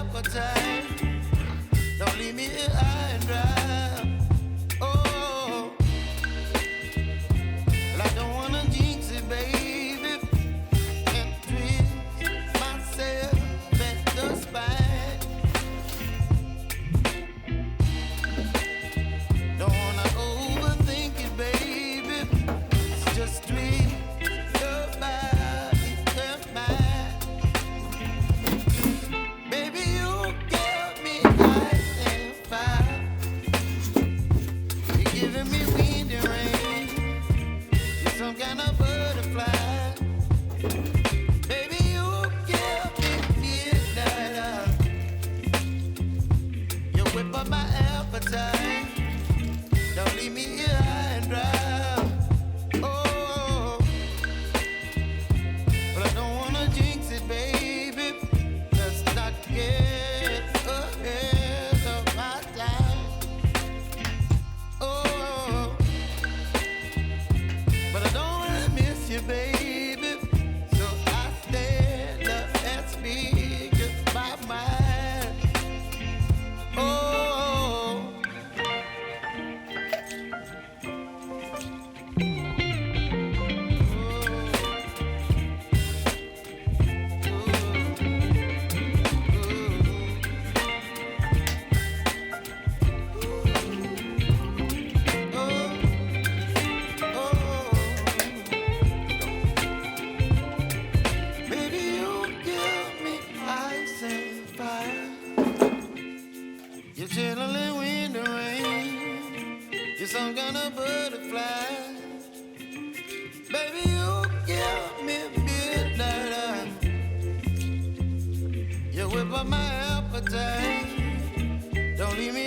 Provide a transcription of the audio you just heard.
appetite. Don't leave me here high and dry. Oh, well, I don't wanna jinx it, baby, and twist myself at the spine. Don't wanna overthink it, baby. It's just twist your body and mine. Baby, you give me ice and fire. You're giving me wind and rain. You're some kind of butterfly. Baby, you give me midnight. You whip up my appetite. Don't leave me here high and dry. Oh, but I don't wanna jinx it, baby. Let's not get ahead of my time. Oh, but I don't wanna miss you, baby. So I stand up and speak my mind. Oh. Baby, you give me ice and fire. You're chilling wind and rain. You're some kind of butterfly. Baby, you give me midnight. You whip up my appetite. Don't leave me